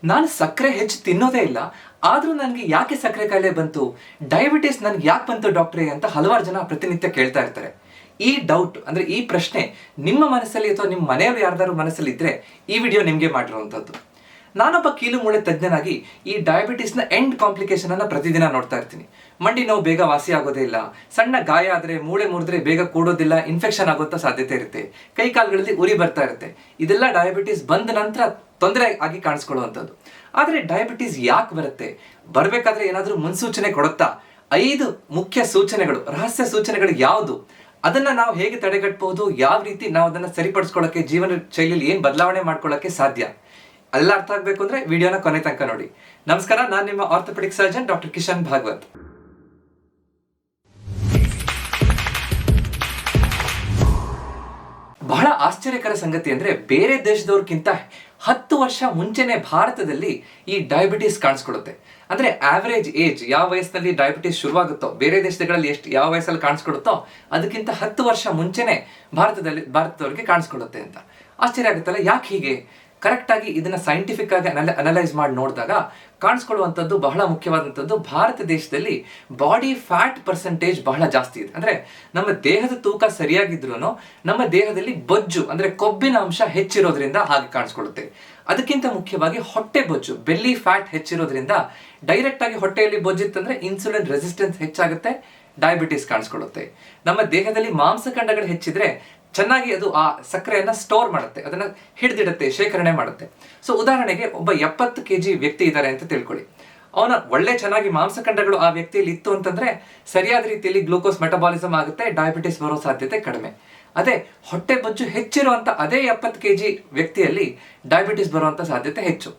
ನಾನು ಸಕ್ಕರೆ ಹೆಚ್ಚು ತಿನ್ನೋದೇ ಇಲ್ಲ, ಆದ್ರೂ ನನಗೆ ಯಾಕೆ ಸಕ್ಕರೆ ಕಾಯಿಲೆ ಬಂತು, ಡಯಾಬಿಟಿಸ್ ನನಗೆ ಯಾಕೆ ಬಂತು ಡಾಕ್ಟ್ರೇ ಅಂತ ಹಲವಾರು ಜನ ಪ್ರತಿನಿತ್ಯ ಕೇಳ್ತಾ ಇರ್ತಾರೆ. ಈ ಡೌಟ್ ಅಂದ್ರೆ ಈ ಪ್ರಶ್ನೆ ನಿಮ್ಮ ಮನಸ್ಸಲ್ಲಿ ಅಥವಾ ನಿಮ್ಮ ಮನೆಯವರು ಯಾರ್ದಾರು ಮನಸ್ಸಲ್ಲಿ ಇದ್ರೆ ಈ ವಿಡಿಯೋ ನಿಮಗೆ ಮಾಡಿರುವಂಥದ್ದು. ನಾನೊಬ್ಬ ಕೀಲು ಮೂಳೆ ತಜ್ಞನಾಗಿ ಈ ಡಯಾಬಿಟಿಸ್ನ ಎಂಡ್ ಕಾಂಪ್ಲಿಕೇಶನ್ ಅನ್ನ ಪ್ರತಿದಿನ ನೋಡ್ತಾ ಇರ್ತೀನಿ. ಮಂಡಿ ನೋವು ಬೇಗ ವಾಸಿ ಆಗೋದೇ ಇಲ್ಲ, ಸಣ್ಣ ಗಾಯ ಆದ್ರೆ ಮೂಳೆ ಮುರಿದ್ರೆ ಬೇಗ ಕೂಡೋದಿಲ್ಲ, ಇನ್ಫೆಕ್ಷನ್ ಆಗುವಂತ ಸಾಧ್ಯತೆ ಇರುತ್ತೆ, ಕೈ ಕಾಲುಗಳಲ್ಲಿ ಉರಿ ಬರ್ತಾ ಇರುತ್ತೆ. ಇದೆಲ್ಲ ಡಯಾಬಿಟಿಸ್ ಬಂದ ನಂತರ ತೊಂದರೆ ಆಗಿ ಕಾಣಿಸ್ಕೊಳ್ಳುವಂಥದ್ದು. ಆದ್ರೆ ಡಯಾಬಿಟಿಸ್ ಯಾಕೆ ಬರುತ್ತೆ, ಬರ್ಬೇಕಾದ್ರೆ ಏನಾದ್ರೂ ಮುನ್ಸೂಚನೆ ಕೊಡುತ್ತಾ? 5 ಮುಖ್ಯ ಸೂಚನೆಗಳು, ರಹಸ್ಯ ಸೂಚನೆಗಳು ಯಾವುದು, ಅದನ್ನ ನಾವು ಹೇಗೆ ತಡೆಗಟ್ಟಬಹುದು, ಯಾವ ರೀತಿ ನಾವು ಅದನ್ನ ಸರಿಪಡಿಸ್ಕೊಳ್ಳಕ್ಕೆ, ಜೀವನ ಶೈಲಿಯಲ್ಲಿ ಏನ್ ಬದಲಾವಣೆ ಮಾಡ್ಕೊಳ್ಳಕ್ಕೆ ಸಾಧ್ಯ, ಅದೆಲ್ಲ ಅರ್ಥ ಆಗ್ಬೇಕು ಅಂದ್ರೆ ವಿಡಿಯೋನ ಕೊನೆ ತನಕ ನೋಡಿ. ನಮಸ್ಕಾರ, ನಾನು ನಿಮ್ಮ orthopaedic surgeon doctor Kishan Bhagwat. ಬಹಳ ಆಶ್ಚರ್ಯಕರ ಸಂಗತಿ ಅಂದ್ರೆ ಬೇರೆ ದೇಶದವ್ರಕ್ಕಿಂತ 10 ವರ್ಷ ಮುಂಚೆನೆ ಭಾರತದಲ್ಲಿ ಈ ಡಯಾಬಿಟಿಸ್ ಕಾಣಿಸ್ಕೊಳ್ಳುತ್ತೆ. ಅಂದ್ರೆ ಆವರೇಜ್ ಏಜ್, ಯಾವ ವಯಸ್ಸಿನಲ್ಲಿ ಡಯಾಬಿಟಿಸ್ ಶುರುವಾಗುತ್ತೋ, ಬೇರೆ ದೇಶಗಳಲ್ಲಿ ಯಾವ ವಯಸ್ಸಲ್ಲಿ ಕಾಣಿಸ್ಕೊಳ್ಳುತ್ತೋ ಅದಕ್ಕಿಂತ 10 ವರ್ಷ ಮುಂಚೆನೆ ಭಾರತದವ್ರಿಗೆ ಕಾಣಿಸ್ಕೊಳ್ಳುತ್ತೆ ಅಂತ. ಆಶ್ಚರ್ಯ ಆಗುತ್ತಲ್ಲ, ಯಾಕೆ ಹೀಗೆ? ಕರೆಕ್ಟ್ ಆಗಿ ಇದನ್ನ ಸೈಂಟಿಫಿಕ್ ಆಗಿ ಅನಲೈಸ್ ಮಾಡಿ ನೋಡಿದಾಗ ಕಾಣಿಸ್ಕೊಳ್ಳುವಂಥದ್ದು ಬಹಳ ಮುಖ್ಯವಾದಂಥದ್ದು, ಭಾರತ ದೇಶದಲ್ಲಿ ಬಾಡಿ ಫ್ಯಾಟ್ ಪರ್ಸೆಂಟೇಜ್ ಬಹಳ ಜಾಸ್ತಿ ಇದೆ. ಅಂದ್ರೆ ನಮ್ಮ ದೇಹದ ತೂಕ ಸರಿಯಾಗಿದ್ರು ನಮ್ಮ ದೇಹದಲ್ಲಿ ಬೊಜ್ಜು ಅಂದ್ರೆ ಕೊಬ್ಬಿನ ಅಂಶ ಹೆಚ್ಚಿರೋದ್ರಿಂದ ಹಾಗೆ ಕಾಣಿಸ್ಕೊಳ್ಳುತ್ತೆ. ಅದಕ್ಕಿಂತ ಮುಖ್ಯವಾಗಿ ಹೊಟ್ಟೆ ಬೊಜ್ಜು, ಬೆಲ್ಲಿ ಫ್ಯಾಟ್ ಹೆಚ್ಚಿರೋದ್ರಿಂದ ಡೈರೆಕ್ಟ್ ಆಗಿ ಹೊಟ್ಟೆಯಲ್ಲಿ ಬೊಜ್ಜಿತ್ತಂದ್ರೆ ಇನ್ಸುಲಿನ್ ರೆಸಿಸ್ಟೆನ್ಸ್ ಹೆಚ್ಚಾಗುತ್ತೆ, ಡಯಾಬಿಟಿಸ್ ಕಾಣಿಸ್ಕೊಳ್ಳುತ್ತೆ. ನಮ್ಮ ದೇಹದಲ್ಲಿ ಮಾಂಸಖಂಡಗಳು ಹೆಚ್ಚಿದ್ರೆ ಚೆನ್ನಾಗಿ ಅದು ಆ ಸಕ್ಕರೆಯನ್ನ ಸ್ಟೋರ್ ಮಾಡುತ್ತೆ, ಅದನ್ನ ಹಿಡಿದಿಡುತ್ತೆ, ಶೇಖರಣೆ ಮಾಡುತ್ತೆ. ಸೊ ಉದಾಹರಣೆಗೆ ಒಬ್ಬ 70 kg ವ್ಯಕ್ತಿ ಇದ್ದಾರೆ ಅಂತ ತಿಳ್ಕೊಳ್ಳಿ. ಅವನ ಒಳ್ಳೆ ಚೆನ್ನಾಗಿ ಮಾಂಸಖಂಡಗಳು ಆ ವ್ಯಕ್ತಿಯಲ್ಲಿ ಇತ್ತು ಅಂತಂದ್ರೆ ಸರಿಯಾದ ರೀತಿಯಲ್ಲಿ ಗ್ಲೂಕೋಸ್ ಮೆಟಬಾಲಿಸಮ್ ಆಗುತ್ತೆ, ಡಯಾಬಿಟಿಸ್ ಬರೋ ಸಾಧ್ಯತೆ ಕಡಿಮೆ. ಅದೇ ಹೊಟ್ಟೆ ಬೊಜ್ಜು ಹೆಚ್ಚಿರುವಂತ ಅದೇ 70 kg ವ್ಯಕ್ತಿಯಲ್ಲಿ ಡಯಾಬಿಟಿಸ್ ಬರುವಂತ ಸಾಧ್ಯತೆ ಹೆಚ್ಚು.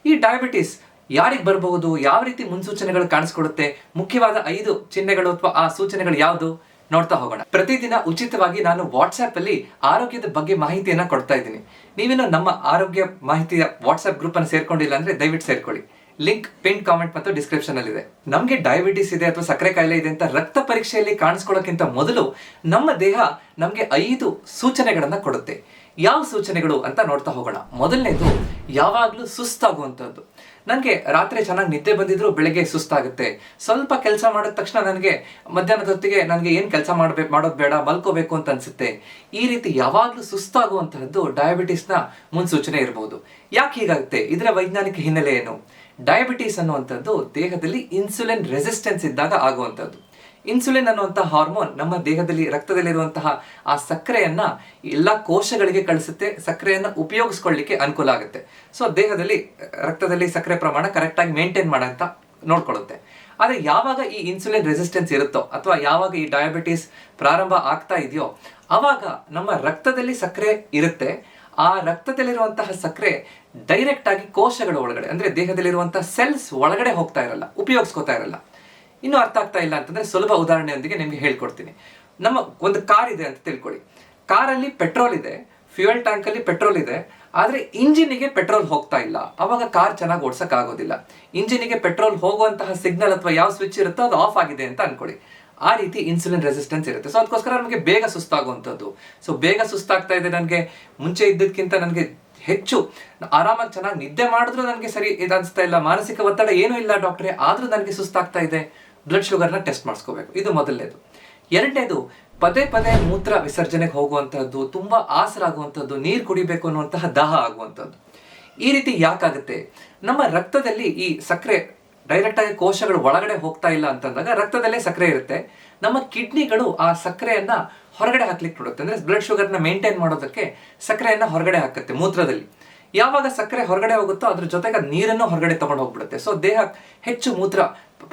ಈ ಡಯಾಬಿಟಿಸ್ ಯಾರಿಗೆ ಬರಬಹುದು, ಯಾವ ರೀತಿ ಮುನ್ಸೂಚನೆಗಳು ಕಾಣಿಸ್ಕೊಳ್ಳುತ್ತೆ, ಮುಖ್ಯವಾದ 5 ಚಿಹ್ನೆಗಳು ಅಥವಾ ಆ ಸೂಚನೆಗಳು ಯಾವುದು ನೋಡ್ತಾ ಹೋಗೋಣ. ಪ್ರತಿದಿನ ಉಚಿತವಾಗಿ ನಾನು ವಾಟ್ಸ್ಆಪ್ ಅಲ್ಲಿ ಆರೋಗ್ಯದ ಬಗ್ಗೆ ಮಾಹಿತಿಯನ್ನ ಕೊಡ್ತಾ ಇದ್ದೀನಿ. ನೀವೇನು ನಮ್ಮ ಆರೋಗ್ಯ ಮಾಹಿತಿಯ ವಾಟ್ಸ್ಆಪ್ ಗ್ರೂಪ್ ಅನ್ನು ಸೇರ್ಕೊಂಡಿಲ್ಲ ಅಂದ್ರೆ ದಯವಿಟ್ಟು ಸೇರ್ಕೊಳ್ಳಿ. ಲಿಂಕ್ ಪಿನ್ ಕಾಮೆಂಟ್ ಮತ್ತು ಡಿಸ್ಕ್ರಿಪ್ಷನ್ ಅಲ್ಲಿ ಇದೆ. ನಮ್ಗೆ ಡಯಾಬಿಟಿಸ್ ಇದೆ ಅಥವಾ ಸಕ್ಕರೆ ಕಾಯಿಲೆ ಇದೆ ಅಂತ ರಕ್ತ ಪರೀಕ್ಷೆಯಲ್ಲಿ ಕಾಣಿಸ್ಕೊಳ್ಳೋಕ್ಕಿಂತ ಮೊದಲು ನಮ್ಮ ದೇಹ ನಮ್ಗೆ 5 ಸೂಚನೆಗಳನ್ನ ಕೊಡುತ್ತೆ. ಯಾವ ಸೂಚನೆಗಳು ಅಂತ ನೋಡ್ತಾ ಹೋಗೋಣ. ಮೊದಲನೇದು, ಯಾವಾಗ್ಲೂ ಸುಸ್ತಾಗುವಂಥದ್ದು. ನನಗೆ ರಾತ್ರಿ ಚೆನ್ನಾಗಿ ನಿದ್ದೆ ಬಂದಿದ್ರು ಬೆಳಗ್ಗೆ ಸುಸ್ತಾಗುತ್ತೆ, ಸ್ವಲ್ಪ ಕೆಲಸ ಮಾಡಿದ ತಕ್ಷಣ ನನಗೆ ಮಧ್ಯಾಹ್ನದ ಹೊತ್ತಿಗೆ ನನಗೆ ಏನು ಕೆಲಸ ಮಾಡೋದು ಬೇಡ, ಮಲ್ಕೋಬೇಕು ಅಂತ ಅನ್ಸುತ್ತೆ. ಈ ರೀತಿ ಯಾವಾಗ್ಲೂ ಸುಸ್ತಾಗುವಂತಹದ್ದು ಡಯಾಬಿಟಿಸ್ನ ಮುನ್ಸೂಚನೆ ಇರಬಹುದು. ಯಾಕೆ ಹೀಗಾಗುತ್ತೆ, ಇದರ ವೈಜ್ಞಾನಿಕ ಹಿನ್ನೆಲೆ ಏನು? ಡಯಾಬಿಟಿಸ್ ಅನ್ನುವಂಥದ್ದು ದೇಹದಲ್ಲಿ ಇನ್ಸುಲಿನ್ ರೆಸಿಸ್ಟೆನ್ಸ್ ಇದ್ದಾಗ ಆಗುವಂಥದ್ದು. ಇನ್ಸುಲಿನ್ ಅನ್ನುವಂತಹ ಹಾರ್ಮೋನ್ ನಮ್ಮ ದೇಹದಲ್ಲಿ ರಕ್ತದಲ್ಲಿರುವಂತಹ ಆ ಸಕ್ಕರೆಯನ್ನ ಎಲ್ಲ ಕೋಶಗಳಿಗೆ ಕಳಿಸುತ್ತೆ, ಸಕ್ಕರೆಯನ್ನ ಉಪಯೋಗಿಸ್ಕೊಳ್ಳಿಕ್ಕೆ ಅನುಕೂಲ ಆಗುತ್ತೆ. ಸೊ ದೇಹದಲ್ಲಿ ರಕ್ತದಲ್ಲಿ ಸಕ್ಕರೆ ಪ್ರಮಾಣ ಕರೆಕ್ಟ್ ಆಗಿ ಮೇಂಟೈನ್ ಮಾಡಂತ ನೋಡ್ಕೊಳ್ಳುತ್ತೆ. ಆದ್ರೆ ಯಾವಾಗ ಈ ಇನ್ಸುಲಿನ್ ರೆಸಿಸ್ಟೆನ್ಸ್ ಇರುತ್ತೋ ಅಥವಾ ಯಾವಾಗ ಈ ಡಯಾಬಿಟಿಸ್ ಪ್ರಾರಂಭ ಆಗ್ತಾ ಇದೆಯೋ ಅವಾಗ ನಮ್ಮ ರಕ್ತದಲ್ಲಿ ಸಕ್ಕರೆ ಇರುತ್ತೆ, ಆ ರಕ್ತದಲ್ಲಿರುವಂತಹ ಸಕ್ಕರೆ ಡೈರೆಕ್ಟ್ ಆಗಿ ಕೋಶಗಳ ಒಳಗಡೆ ಅಂದ್ರೆ ದೇಹದಲ್ಲಿರುವಂತಹ ಸೆಲ್ಸ್ ಒಳಗಡೆ ಹೋಗ್ತಾ ಇರಲ್ಲ, ಉಪಯೋಗಿಸ್ಕೋತಾ ಇರಲ್ಲ. ಇನ್ನೂ ಅರ್ಥ ಆಗ್ತಾ ಇಲ್ಲ ಅಂತಂದ್ರೆ ಸುಲಭ ಉದಾಹರಣೆಯೊಂದಿಗೆ ನಿಮ್ಗೆ ಹೇಳ್ಕೊಡ್ತೀನಿ. ನಮ್ಮ ಒಂದು ಕಾರ್ ಇದೆ ಅಂತ ತಿಳ್ಕೊಳ್ಳಿ. ಕಾರಲ್ಲಿ ಪೆಟ್ರೋಲ್ ಇದೆ, ಫ್ಯೂಯಲ್ ಟ್ಯಾಂಕ್ ಅಲ್ಲಿ ಪೆಟ್ರೋಲ್ ಇದೆ, ಆದ್ರೆ ಇಂಜಿನಿಗೆ ಪೆಟ್ರೋಲ್ ಹೋಗ್ತಾ ಇಲ್ಲ, ಅವಾಗ ಕಾರ್ ಚೆನ್ನಾಗಿ ಓಡ್ಸಕ್ ಆಗೋದಿಲ್ಲ. ಇಂಜಿನಿಗೆ ಪೆಟ್ರೋಲ್ ಹೋಗುವಂತಹ ಸಿಗ್ನಲ್ ಅಥವಾ ಯಾವ ಸ್ವಿಚ್ ಇರುತ್ತೋ ಅದು ಆಫ್ ಆಗಿದೆ ಅಂತ ಅನ್ಕೊಳ್ಳಿ. ಆ ರೀತಿ ಇನ್ಸುಲಿನ್ ರೆಸಿಸ್ಟೆನ್ಸ್ ಇರುತ್ತೆ. ಸೊ ಅದಕ್ಕೋಸ್ಕರ ನಮಗೆ ಬೇಗ ಸುಸ್ತಾಗುವಂಥದ್ದು. ಸೊ ಬೇಗ ಸುಸ್ತಾಗ್ತಾ ಇದೆ, ನನಗೆ ಮುಂಚೆ ಇದ್ದಕ್ಕಿಂತ ನನಗೆ ಹೆಚ್ಚು ಆರಾಮಾಗಿ ಚೆನ್ನಾಗಿ ನಿದ್ದೆ ಮಾಡಿದ್ರು ನನಗೆ ಸರಿ ಇದು ಅನಿಸ್ತಾ ಇಲ್ಲ, ಮಾನಸಿಕ ಒತ್ತಡ ಏನೂ ಇಲ್ಲ ಡಾಕ್ಟ್ರೇ, ಆದ್ರೂ ನನಗೆ ಸುಸ್ತಾಗ್ತಾ ಇದೆ, ಬ್ಲಡ್ ಶುಗರ್ನ ಟೆಸ್ಟ್ ಮಾಡಿಸ್ಕೋಬೇಕು. ಇದು ಮೊದಲನೇದು. ಎರಡನೇದು, ಪದೇ ಪದೇ ಮೂತ್ರ ವಿಸರ್ಜನೆಗೆ ಹೋಗುವಂತಹದ್ದು, ತುಂಬಾ ಆಸರಾಗುವಂಥದ್ದು, ನೀರು ಕುಡಿಬೇಕು ಅನ್ನುವಂತಹ ದಾಹ ಆಗುವಂಥದ್ದು. ಈ ರೀತಿ ಯಾಕಾಗುತ್ತೆ? ನಮ್ಮ ರಕ್ತದಲ್ಲಿ ಈ ಸಕ್ಕರೆ ಡೈರೆಕ್ಟ್ ಆಗಿ ಕೋಶಗಳು ಒಳಗಡೆ ಹೋಗ್ತಾ ಇಲ್ಲ ಅಂತಂದಾಗ ರಕ್ತದಲ್ಲೇ ಸಕ್ಕರೆ ಇರುತ್ತೆ, ನಮ್ಮ ಕಿಡ್ನಿಗಳು ಆ ಸಕ್ಕರೆಯನ್ನ ಹೊರಗಡೆ ಹಾಕ್ಲಿಕ್ಕೆ ನೋಡುತ್ತೆ. ಅಂದ್ರೆ ಬ್ಲಡ್ ಶುಗರ್ನ ಮೇಂಟೈನ್ ಮಾಡೋದಕ್ಕೆ ಸಕ್ಕರೆಯನ್ನ ಹೊರಗಡೆ ಹಾಕುತ್ತೆ ಮೂತ್ರದಲ್ಲಿ. ಯಾವಾಗ ಸಕ್ಕರೆ ಹೊರಗಡೆ ಹೋಗುತ್ತೋ ಅದ್ರ ಜೊತೆಗೆ ನೀರನ್ನು ಹೊರಗಡೆ ತಗೊಂಡು ಹೋಗ್ಬಿಡುತ್ತೆ. ಸೊ ದೇಹ ಹೆಚ್ಚು ಮೂತ್ರ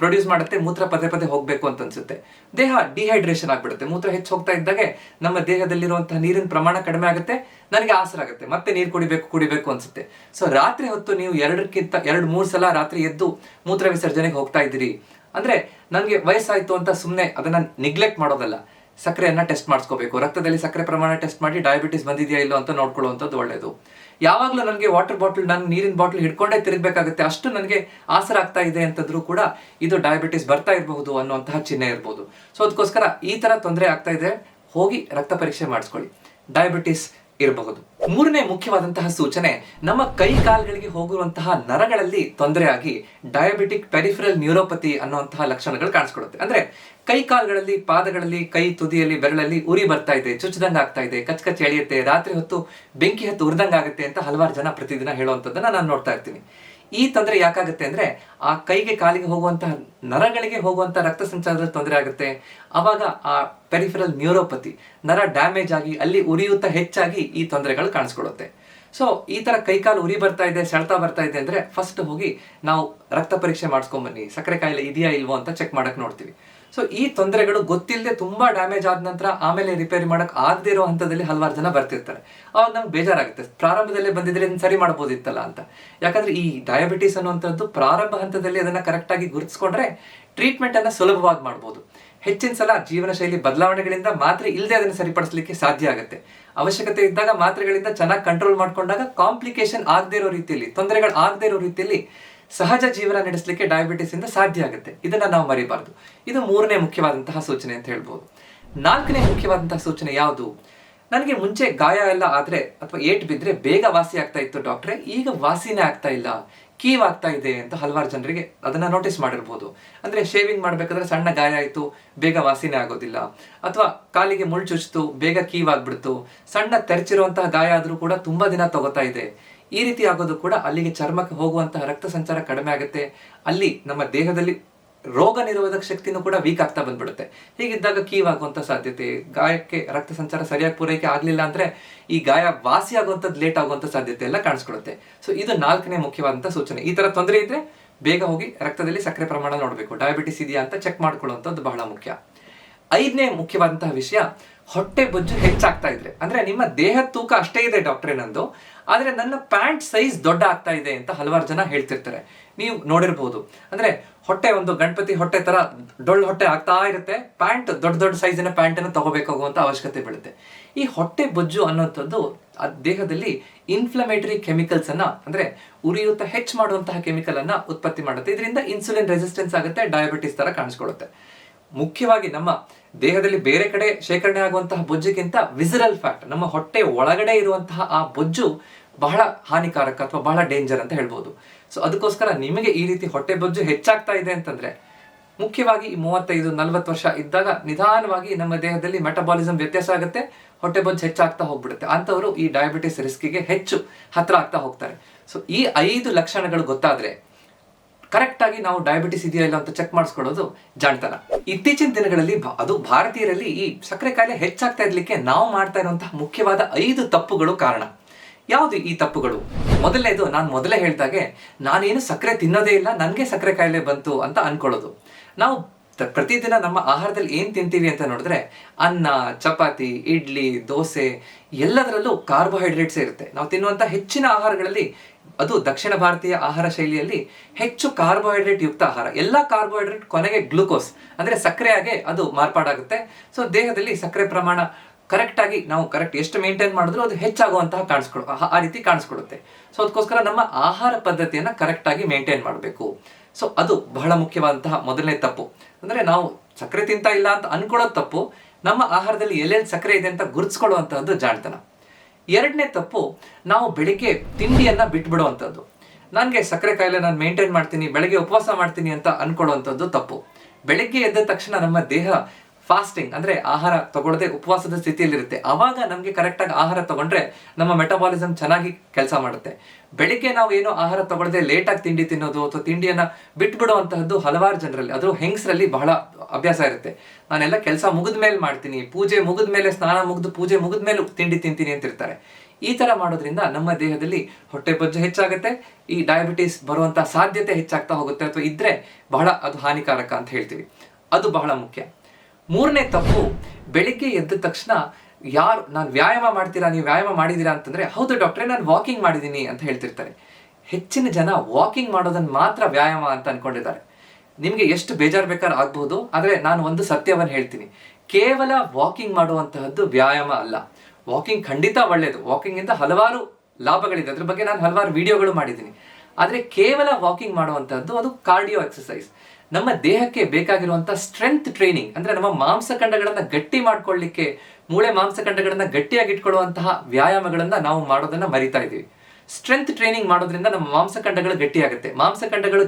ಪ್ರೊಡ್ಯೂಸ್ ಮಾಡುತ್ತೆ, ಮೂತ್ರ ಪದೇ ಪದೇ ಹೋಗ್ಬೇಕು ಅಂತ ಅನ್ಸುತ್ತೆ, ದೇಹ ಡಿಹೈಡ್ರೇಷನ್ ಆಗ್ಬಿಡುತ್ತೆ. ಮೂತ್ರ ಹೆಚ್ಚು ಹೋಗ್ತಾ ಇದ್ದಾಗೆ ನಮ್ಮ ದೇಹದಲ್ಲಿರುವಂತಹ ನೀರಿನ ಪ್ರಮಾಣ ಕಡಿಮೆ ಆಗುತ್ತೆ, ನನಗೆ ಆಸರ ಆಗುತ್ತೆ, ಮತ್ತೆ ನೀರು ಕುಡಿಬೇಕು ಅನ್ಸುತ್ತೆ. ಸೊ ರಾತ್ರಿ ಹೊತ್ತು ನೀವು 2-3 ಸಲ ರಾತ್ರಿ ಎದ್ದು ಮೂತ್ರ ವಿಸರ್ಜನೆಗೆ ಹೋಗ್ತಾ ಇದ್ದೀರಿ ಅಂದ್ರೆ ನನಗೆ ವಯಸ್ಸಾಯ್ತು ಅಂತ ಸುಮ್ಮನೆ ಅದನ್ನ ನಿಗ್ಲೆಕ್ಟ್ ಮಾಡೋದಲ್ಲ, ಸಕ್ಕರೆಯನ್ನ ಟೆಸ್ಟ್ ಮಾಡಿಸ್ಕೋಬೇಕು. ರಕ್ತದಲ್ಲಿ ಸಕ್ಕರೆ ಪ್ರಮಾಣ ಟೆಸ್ಟ್ ಮಾಡಿ ಡಯಾಬಿಟಿಸ್ ಬಂದಿದೆಯಾ ಇಲ್ಲೋ ಅಂತ ನೋಡ್ಕೊಳ್ಳುವಂಥದ್ದು ಒಳ್ಳೇದು. ಯಾವಾಗಲೂ ನನಗೆ ವಾಟರ್ ಬಾಟಲ್, ನಾನು ನೀರಿನ ಬಾಟಲ್ ಹಿಡ್ಕೊಂಡೇ ತಿರುಗಬೇಕಾಗುತ್ತೆ, ಅಷ್ಟು ನನಗೆ ಆಸರ ಆಗ್ತಾ ಇದೆ ಅಂತಂದ್ರೂ ಕೂಡ ಇದು ಡಯಾಬಿಟಿಸ್ ಬರ್ತಾ ಇರಬಹುದು ಅನ್ನುವಂತಹ ಚಿಹ್ನೆ ಇರಬಹುದು. ಸೊ ಅದಕ್ಕೋಸ್ಕರ ಈ ತರ ತೊಂದರೆ ಆಗ್ತಾ ಇದೆ, ಹೋಗಿ ರಕ್ತ ಪರೀಕ್ಷೆ ಮಾಡಿಸ್ಕೊಳ್ಳಿ. ಡಯಾಬಿಟಿಸ್ ಇರಬಹುದು. ಮೂರನೇ ಮುಖ್ಯವಾದಂತಹ ಸೂಚನೆ, ನಮ್ಮ ಕೈ ಕಾಲುಗಳಿಗೆ ಹೋಗುವಂತಹ ನರಗಳಲ್ಲಿ ತೊಂದರೆ ಆಗಿ ಡಯಾಬಿಟಿಕ್ ಪೆರಿಫೆರಲ್ ನ್ಯೂರೋಪತಿ ಅನ್ನುವಂತಹ ಲಕ್ಷಣಗಳು ಕಾಣಿಸ್ಕೊಳ್ಳುತ್ತೆ. ಅಂದ್ರೆ ಕೈ ಕಾಲುಗಳಲ್ಲಿ, ಪಾದಗಳಲ್ಲಿ, ಕೈ ತುದಿಯಲ್ಲಿ, ಬೆರಳಲ್ಲಿ ಉರಿ ಬರ್ತಾ ಇದೆ, ಚುಚ್ಚದಂಗ ಆಗ್ತಾ ಇದೆ, ಕಚ್ ಎಳೆಯುತ್ತೆ, ರಾತ್ರಿ ಹೊತ್ತು ಬೆಂಕಿ ಹತ್ತು ಉರಿದಂಗ ಆಗುತ್ತೆ ಅಂತ ಹಲವಾರು ಜನ ಪ್ರತಿದಿನ ಹೇಳುವಂಥದ್ದನ್ನ ನಾನು ನೋಡ್ತಾ ಇರ್ತೀನಿ. ಈ ತೊಂದರೆ ಯಾಕಾಗುತ್ತೆ ಅಂದ್ರೆ ಆ ಕೈಗೆ ಕಾಲಿಗೆ ಹೋಗುವಂತಹ ನರಗಳಿಗೆ ಹೋಗುವಂತಹ ರಕ್ತ ಸಂಚಾರದಲ್ಲಿ ತೊಂದರೆ ಆಗುತ್ತೆ. ಅವಾಗ ಆ ಪೆರಿಫೆರಲ್ ನ್ಯೂರೋಪತಿ, ನರ ಡ್ಯಾಮೇಜ್ ಆಗಿ ಅಲ್ಲಿ ಉರಿಯೂತ ಹೆಚ್ಚಾಗಿ ಈ ತೊಂದರೆಗಳು ಕಾಣಿಸ್ಕೊಳ್ಳುತ್ತೆ. ಸೊ ಈ ತರ ಕೈಕಾಲು ಉರಿ ಬರ್ತಾ ಇದೆ, ಸೆಳೆತ ಬರ್ತಾ ಇದೆ ಅಂದ್ರೆ ಫಸ್ಟ್ ಹೋಗಿ ನಾವು ರಕ್ತ ಪರೀಕ್ಷೆ ಮಾಡಿಸ್ಕೊಂಡ್ ಬನ್ನಿ, ಸಕ್ಕರೆ ಕಾಯಿಲೆ ಇದೆಯಾ ಇಲ್ವೋ ಅಂತ ಚೆಕ್ ಮಾಡಕ್ ನೋಡ್ತೀವಿ. ಸೊ ಈ ತೊಂದರೆಗಳು ಗೊತ್ತಿಲ್ಲದೆ ತುಂಬಾ ಡ್ಯಾಮೇಜ್ ಆದ ನಂತರ ಆಮೇಲೆ ರಿಪೇರಿ ಮಾಡಕ್ ಆಗದೆ ಇರೋ ಹಂತದಲ್ಲಿ ಹಲವಾರು ಜನ ಬರ್ತಿರ್ತಾರೆ. ಅವಾಗ ನಮ್ಗೆ ಬೇಜಾರಾಗುತ್ತೆ, ಪ್ರಾರಂಭದಲ್ಲೇ ಬಂದಿದ್ರೆ ಇದನ್ನ ಸರಿ ಮಾಡಬಹುದಿತ್ತಲ್ಲ ಅಂತ. ಯಾಕಂದ್ರೆ ಈ ಡಯಾಬಿಟಿಸ್ ಅನ್ನುವಂಥದ್ದು ಪ್ರಾರಂಭ ಹಂತದಲ್ಲಿ ಅದನ್ನ ಕರೆಕ್ಟ್ ಆಗಿ ಗುರುತಿಸ್ಕೊಂಡ್ರೆ ಟ್ರೀಟ್ಮೆಂಟ್ ಅನ್ನ ಸುಲಭವಾಗಿ ಮಾಡ್ಬೋದು. ಹೆಚ್ಚಿನ ಸಲ ಜೀವನ ಶೈಲಿ ಬದಲಾವಣೆಗಳಿಂದ ಮಾತ್ರೆ ಇಲ್ಲದೆ ಅದನ್ನು ಸರಿಪಡಿಸಲಿಕ್ಕೆ ಸಾಧ್ಯ ಆಗುತ್ತೆ. ಅವಶ್ಯಕತೆ ಇದ್ದಾಗ ಮಾತ್ರೆಗಳಿಂದ ಚೆನ್ನಾಗಿ ಕಂಟ್ರೋಲ್ ಮಾಡ್ಕೊಂಡಾಗ ಕಾಂಪ್ಲಿಕೇಶನ್ ಆಗದೆ ಇರೋ ರೀತಿಯಲ್ಲಿ, ತೊಂದರೆಗಳು ಆಗದೆ ಇರೋ ರೀತಿಯಲ್ಲಿ ಸಹಜ ಜೀವನ ನಡೆಸಲಿಕ್ಕೆ ಡಯಾಬಿಟಿಸ್ ಇಂದ ಸಾಧ್ಯ ಆಗುತ್ತೆ. ಇದನ್ನ ನಾವು ಮರಿಬಾರ್ದು. ಇದು ಮೂರನೇ ಮುಖ್ಯವಾದಂತಹ ಸೂಚನೆ ಅಂತ ಹೇಳ್ಬೋದು. ನಾಲ್ಕನೇ ಮುಖ್ಯವಾದಂತಹ ಸೂಚನೆ ಯಾವುದು? ನನಗೆ ಮುಂಚೆ ಗಾಯ ಎಲ್ಲ ಆದ್ರೆ ಅಥವಾ ಏಟ್ ಬಿದ್ರೆ ಬೇಗ ವಾಸಿ ಆಗ್ತಾ ಇತ್ತು ಡಾಕ್ಟ್ರೆ, ಈಗ ವಾಸಿನೇ ಆಗ್ತಾ ಇಲ್ಲ, ಕೀವ್ ಆಗ್ತಾ ಇದೆ ಅಂತ ಹಲವಾರು ಜನರಿಗೆ ಅದನ್ನ ನೋಟಿಸ್ ಮಾಡಿರ್ಬೋದು. ಅಂದ್ರೆ ಶೇವಿಂಗ್ ಮಾಡ್ಬೇಕಾದ್ರೆ ಸಣ್ಣ ಗಾಯ ಆಯ್ತು, ಬೇಗ ವಾಸಿನೇ ಆಗೋದಿಲ್ಲ, ಅಥವಾ ಕಾಲಿಗೆ ಮುಳ್ಳು ಚುಚ್ಚಿತು, ಬೇಗ ಕೀವ್ ಆಗ್ಬಿಡ್ತು, ಸಣ್ಣ ತೆರಚಿರುವಂತಹ ಗಾಯ ಆದ್ರೂ ಕೂಡ ತುಂಬಾ ದಿನ ತಗೋತಾ ಇದೆ. ಈ ರೀತಿ ಆಗೋದು ಕೂಡ ಅಲ್ಲಿಗೆ ಚರ್ಮಕ್ಕೆ ಹೋಗುವಂತಹ ರಕ್ತ ಸಂಚಾರ ಕಡಿಮೆ ಆಗುತ್ತೆ. ಅಲ್ಲಿ ನಮ್ಮ ದೇಹದಲ್ಲಿ ರೋಗ ನಿರೋಧಕ ಶಕ್ತಿನೂ ಕೂಡ ವೀಕ್ ಆಗ್ತಾ ಬಂದ್ಬಿಡುತ್ತೆ. ಹೀಗಿದ್ದಾಗ ಕೀವ್ ಆಗುವಂತ ಸಾಧ್ಯತೆ, ಗಾಯಕ್ಕೆ ರಕ್ತ ಸಂಚಾರ ಸರಿಯಾಗಿ ಪೂರೈಕೆ ಆಗ್ಲಿಲ್ಲ ಅಂದ್ರೆ ಈ ಗಾಯ ವಾಸಿ ಆಗುವಂಥದ್ದು ಲೇಟ್ ಆಗುವಂತ ಸಾಧ್ಯತೆ ಎಲ್ಲ ಕಾಣಿಸ್ಕೊಳ್ಳುತ್ತೆ. ಸೊ ಇದು ನಾಲ್ಕನೇ ಮುಖ್ಯವಾದಂತಹ ಸೂಚನೆ. ಈ ತರ ತೊಂದರೆ ಇದ್ರೆ ಬೇಗ ಹೋಗಿ ರಕ್ತದಲ್ಲಿ ಸಕ್ಕರೆ ಪ್ರಮಾಣ ನೋಡಬೇಕು, ಡಯಾಬಿಟಿಸ್ ಇದೆಯಾ ಅಂತ ಚೆಕ್ ಮಾಡ್ಕೊಳ್ಳುವಂಥದ್ದು ಬಹಳ ಮುಖ್ಯ. ಐದನೇ ಮುಖ್ಯವಾದಂತಹ ವಿಷಯ, ಹೊಟ್ಟೆ ಬೊಜ್ಜು ಹೆಚ್ಚಾಗ್ತಾ ಇದ್ರೆ, ಅಂದ್ರೆ ನಿಮ್ಮ ದೇಹದ ತೂಕ ಅಷ್ಟೇ ಇದೆ ಡಾಕ್ಟ್ರೆ ನಂದು, ಆದ್ರೆ ನನ್ನ ಪ್ಯಾಂಟ್ ಸೈಜ್ ದೊಡ್ಡ ಆಗ್ತಾ ಇದೆ ಅಂತ ಹಲವಾರು ಜನ ಹೇಳ್ತಿರ್ತಾರೆ. ನೀವು ನೋಡಿರ್ಬೋದು, ಅಂದ್ರೆ ಹೊಟ್ಟೆ ಒಂದು ಗಣಪತಿ ಹೊಟ್ಟೆ ತರ ಡೊಳ್ಳು ಹೊಟ್ಟೆ ಆಗ್ತಾ ಇರುತ್ತೆ, ಪ್ಯಾಂಟ್ ದೊಡ್ಡ ದೊಡ್ಡ ಸೈಜಿನ ಪ್ಯಾಂಟ್ ಅನ್ನು ತಗೋಬೇಕಾಗುವಂತ ಅವಶ್ಯಕತೆ ಬೀಳುತ್ತೆ. ಈ ಹೊಟ್ಟೆ ಬೊಜ್ಜು ಅನ್ನುವಂಥದ್ದು ದೇಹದಲ್ಲಿ ಇನ್ಫ್ಲಮೇಟರಿ ಕೆಮಿಕಲ್ಸ್ ಅನ್ನ, ಅಂದ್ರೆ ಉರಿಯೂತ ಹೆಚ್ಚು ಮಾಡುವಂತಹ ಕೆಮಿಕಲ್ ಅನ್ನ ಉತ್ಪತ್ತಿ ಮಾಡುತ್ತೆ. ಇದರಿಂದ ಇನ್ಸುಲಿನ್ ರೆಸಿಸ್ಟೆನ್ಸ್ ಆಗುತ್ತೆ, ಡಯಾಬಿಟಿಸ್ ತರ ಕಾಣಿಸ್ಕೊಳ್ಳುತ್ತೆ. ಮುಖ್ಯವಾಗಿ ನಮ್ಮ ದೇಹದಲ್ಲಿ ಬೇರೆ ಕಡೆ ಶೇಖರಣೆ ಆಗುವಂತಹ ಬೊಜ್ಜಿಗಿಂತ ವಿಸರಲ್ ಫ್ಯಾಟ್, ನಮ್ಮ ಹೊಟ್ಟೆ ಒಳಗಡೆ ಇರುವಂತಹ ಆ ಬೊಜ್ಜು ಬಹಳ ಹಾನಿಕಾರಕ ಅಥವಾ ಬಹಳ ಡೇಂಜರ್ ಅಂತ ಹೇಳ್ಬೋದು. ಸೊ ಅದಕ್ಕೋಸ್ಕರ ನಿಮಗೆ ಈ ರೀತಿ ಹೊಟ್ಟೆ ಬೊಜ್ಜು ಹೆಚ್ಚಾಗ್ತಾ ಇದೆ ಅಂತಂದ್ರೆ, ಮುಖ್ಯವಾಗಿ 35-40 ವರ್ಷ ಇದ್ದಾಗ ನಿಧಾನವಾಗಿ ನಮ್ಮ ದೇಹದಲ್ಲಿ ಮೆಟಬಾಲಿಸಮ್ ವ್ಯತ್ಯಾಸ ಆಗುತ್ತೆ, ಹೊಟ್ಟೆ ಬೊಜ್ಜು ಹೆಚ್ಚಾಗ್ತಾ ಹೋಗ್ಬಿಡುತ್ತೆ. ಅಂತವರು ಈ ಡಯಾಬಿಟಿಸ್ ರಿಸ್ಕಿಗೆ ಹೆಚ್ಚು ಹತ್ರ ಆಗ್ತಾ ಹೋಗ್ತಾರೆ. ಸೊ ಈ 5 ಲಕ್ಷಣಗಳು ಗೊತ್ತಾದ್ರೆ ಕರೆಕ್ಟ್ ಆಗಿ ನಾವು ಡಯಾಬಿಟಿಸ್ ಇದೆಯಾ ಇಲ್ಲ ಅಂತ ಚೆಕ್ ಮಾಡಿಸ್ಕೊಳ್ಳೋದು ಜಾಣತನ. ಇತ್ತೀಚಿನ ದಿನಗಳಲ್ಲಿ ಅದು ಭಾರತೀಯರಲ್ಲಿ ಈ ಸಕ್ಕರೆ ಕಾಯಿಲೆ ಹೆಚ್ಚಾಗ್ತಾ ಇರ್ಲಿಕ್ಕೆ ನಾವು ಮಾಡ್ತಾ ಇರುವಂತಹ ಮುಖ್ಯವಾದ 5 ತಪ್ಪುಗಳು ಕಾರಣ. ಯಾವುದು ಈ ತಪ್ಪುಗಳು? ಮೊದಲನೇದು, ನಾನು ಮೊದಲೇ ಹೇಳ್ದಾಗೆ ನಾನೇನು ಸಕ್ಕರೆ ತಿನ್ನೋದೇ ಇಲ್ಲ, ನನಗೆ ಸಕ್ಕರೆ ಕಾಯಿಲೆ ಬಂತು ಅಂತ ಅನ್ಕೊಳ್ಳೋದು. ನಾವು ಪ್ರತಿದಿನ ನಮ್ಮ ಆಹಾರದಲ್ಲಿ ಏನ್ ತಿಂತೀವಿ ಅಂತ ನೋಡಿದ್ರೆ, ಅನ್ನ, ಚಪಾತಿ, ಇಡ್ಲಿ, ದೋಸೆ ಎಲ್ಲದರಲ್ಲೂ ಕಾರ್ಬೋಹೈಡ್ರೇಟ್ಸ್ ಇರುತ್ತೆ. ನಾವು ತಿನ್ನುವಂತ ಹೆಚ್ಚಿನ ಆಹಾರಗಳಲ್ಲಿ, ಅದು ದಕ್ಷಿಣ ಭಾರತೀಯ ಆಹಾರ ಶೈಲಿಯಲ್ಲಿ ಹೆಚ್ಚು ಕಾರ್ಬೋಹೈಡ್ರೇಟ್ ಯುಕ್ತ ಆಹಾರ. ಎಲ್ಲ ಕಾರ್ಬೋಹೈಡ್ರೇಟ್ ಕೊನೆಗೆ ಗ್ಲೂಕೋಸ್ ಅಂದ್ರೆ ಸಕ್ಕರೆಯಾಗೆ ಅದು ಮಾರ್ಪಾಡಾಗುತ್ತೆ. ಸೊ ದೇಹದಲ್ಲಿ ಸಕ್ಕರೆ ಪ್ರಮಾಣ ಕರೆಕ್ಟ್ ಆಗಿ ನಾವು ಎಷ್ಟು ಮೇಂಟೈನ್ ಮಾಡಿದ್ರು ಅದು ಹೆಚ್ಚಾಗುವಂತಹ ಆ ರೀತಿ ಕಾಣಿಸ್ಕೊಡುತ್ತೆ. ಸೊ ಅದಕ್ಕೋಸ್ಕರ ನಮ್ಮ ಆಹಾರ ಪದ್ಧತಿಯನ್ನ ಕರೆಕ್ಟ್ ಆಗಿ ಮೇಂಟೈನ್ ಮಾಡಬೇಕು. ಸೊ ಅದು ಬಹಳ ಮುಖ್ಯವಾದಂತಹ ಮೊದಲನೇ ತಪ್ಪು. ಅಂದ್ರೆ ನಾವು ಸಕ್ಕರೆ ತಿಂತಾ ಇಲ್ಲ ಅಂತ ಅನ್ಕೊಳ್ಳೋದು ತಪ್ಪು, ನಮ್ಮ ಆಹಾರದಲ್ಲಿ ಎಲ್ಲೆಲ್ಲಿ ಸಕ್ಕರೆ ಇದೆ ಅಂತ ಗುರುತಿಸ್ಕೊಳ್ಳುವಂತಹದ್ದು ಜಾಣತನ. ಎರಡನೇ ತಪ್ಪು, ನಾವು ಬೆಳಿಗ್ಗೆ ತಿಂಡಿಯನ್ನ ಬಿಟ್ಬಿಡುವಂಥದ್ದು. ನನಗೆ ಸಕ್ಕರೆ ಕಾಯಿಲೆ, ನಾನು ಮೇಂಟೈನ್ ಮಾಡ್ತೀನಿ, ಬೆಳಗ್ಗೆ ಉಪವಾಸ ಮಾಡ್ತೀನಿ ಅಂತ ಅನ್ಕೊಳ್ಳುವಂಥದ್ದು ತಪ್ಪು. ಬೆಳಿಗ್ಗೆ ಎದ್ದ ತಕ್ಷಣ ನಮ್ಮ ದೇಹ ಫಾಸ್ಟಿಂಗ್ ಅಂದ್ರೆ ಆಹಾರ ತಗೊಳ್ಳದೆ ಉಪವಾಸದ ಸ್ಥಿತಿಯಲ್ಲಿರುತ್ತೆ. ಆವಾಗ ನಮ್ಗೆ ಕರೆಕ್ಟ್ ಆಗಿ ಆಹಾರ ತಗೊಂಡ್ರೆ ನಮ್ಮ ಮೆಟಬಾಲಿಸಮ್ ಚೆನ್ನಾಗಿ ಕೆಲಸ ಮಾಡುತ್ತೆ. ಬೆಳಿಗ್ಗೆ ನಾವು ಏನೋ ಆಹಾರ ತಗೊಳ್ಳದೆ ಲೇಟ್ ಆಗಿ ತಿಂಡಿ ತಿನ್ನೋದು ಅಥವಾ ತಿಂಡಿಯನ್ನ ಬಿಟ್ಬಿಡುವಂತಹದ್ದು ಹಲವಾರು ಜನರಲ್ಲಿ, ಅದು ಹೆಂಗಸರಲ್ಲಿ ಬಹಳ ಅಭ್ಯಾಸ ಇರುತ್ತೆ. ನಾನೆಲ್ಲ ಕೆಲಸ ಮುಗಿದ ಮೇಲೆ ಮಾಡ್ತೀನಿ, ಪೂಜೆ ಮುಗಿದ ಮೇಲೆ, ಸ್ನಾನ ಮುಗಿದು ಪೂಜೆ ಮುಗಿದ ಮೇಲೆ ತಿಂಡಿ ತಿಂತೀನಿ ಅಂತಿರ್ತಾರೆ. ಈ ತರ ಮಾಡೋದ್ರಿಂದ ನಮ್ಮ ದೇಹದಲ್ಲಿ ಹೊಟ್ಟೆ ಬೊಜ್ಜು ಹೆಚ್ಚಾಗುತ್ತೆ, ಈ ಡಯಾಬಿಟಿಸ್ ಬರುವಂತ ಸಾಧ್ಯತೆ ಹೆಚ್ಚಾಗ್ತಾ ಹೋಗುತ್ತೆ, ಅಥವಾ ಇದ್ರೆ ಬಹಳ ಅದು ಹಾನಿಕಾರಕ ಅಂತ ಹೇಳ್ತೀವಿ. ಅದು ಬಹಳ ಮುಖ್ಯ. ಮೂರನೇ ತಪ್ಪು, ಬೆಳಿಗ್ಗೆ ಎದ್ದ ತಕ್ಷಣ ನಾನು ವ್ಯಾಯಾಮ ಮಾಡ್ತೀರಾ, ನೀವು ವ್ಯಾಯಾಮ ಮಾಡಿದೀರಾ ಅಂತಂದ್ರೆ, ಹೌದು ಡಾಕ್ಟ್ರೆ ನಾನು ವಾಕಿಂಗ್ ಮಾಡಿದೀನಿ ಅಂತ ಹೇಳ್ತಿರ್ತಾರೆ. ಹೆಚ್ಚಿನ ಜನ ವಾಕಿಂಗ್ ಮಾಡೋದನ್ನ ಮಾತ್ರ ವ್ಯಾಯಾಮ ಅಂತ ಅನ್ಕೊಂಡಿದ್ದಾರೆ. ನಿಮ್ಗೆ ಎಷ್ಟು ಬೇಜಾರು ಬೇಕಾದ್ರೂ ಆಗ್ಬಹುದು, ಆದ್ರೆ ನಾನು ಒಂದು ಸತ್ಯವನ್ನು ಹೇಳ್ತೀನಿ, ಕೇವಲ ವಾಕಿಂಗ್ ಮಾಡುವಂತಹದ್ದು ವ್ಯಾಯಾಮ ಅಲ್ಲ. ವಾಕಿಂಗ್ ಖಂಡಿತ ಒಳ್ಳೇದು, ವಾಕಿಂಗ್ ಇಂದ ಹಲವಾರು ಲಾಭಗಳಿದೆ, ಅದ್ರ ಬಗ್ಗೆ ನಾನು ಹಲವಾರು ವಿಡಿಯೋಗಳು ಮಾಡಿದ್ದೀನಿ. ಆದ್ರೆ ಕೇವಲ ವಾಕಿಂಗ್ ಮಾಡುವಂತಹದ್ದು ಅದು ಕಾರ್ಡಿಯೋ ಎಕ್ಸರ್ಸೈಸ್. ನಮ್ಮ ದೇಹಕ್ಕೆ ಬೇಕಾಗಿರುವಂತಹ ಸ್ಟ್ರೆಂತ್ ಟ್ರೈನಿಂಗ್, ಅಂದ್ರೆ ನಮ್ಮ ಮಾಂಸಖಂಡಗಳನ್ನ ಗಟ್ಟಿ ಮಾಡ್ಕೊಳ್ಳಿಕ್ಕೆ ಮೂಳೆ ಮಾಂಸಖಂಡಗಳನ್ನ ಗಟ್ಟಿಯಾಗಿ ಇಟ್ಕೊಳ್ಳುವಂತಹ ವ್ಯಾಯಾಮಗಳನ್ನ ನಾವು ಮಾಡೋದನ್ನ ಮರಿತಾ ಇದೀವಿ. ಸ್ಟ್ರೆಂತ್ ಟ್ರೈನಿಂಗ್ ಮಾಡೋದ್ರಿಂದ ನಮ್ಮ ಮಾಂಸಖಂಡಗಳು ಗಟ್ಟಿಯಾಗುತ್ತೆ. ಮಾಂಸಖಂಡಗಳು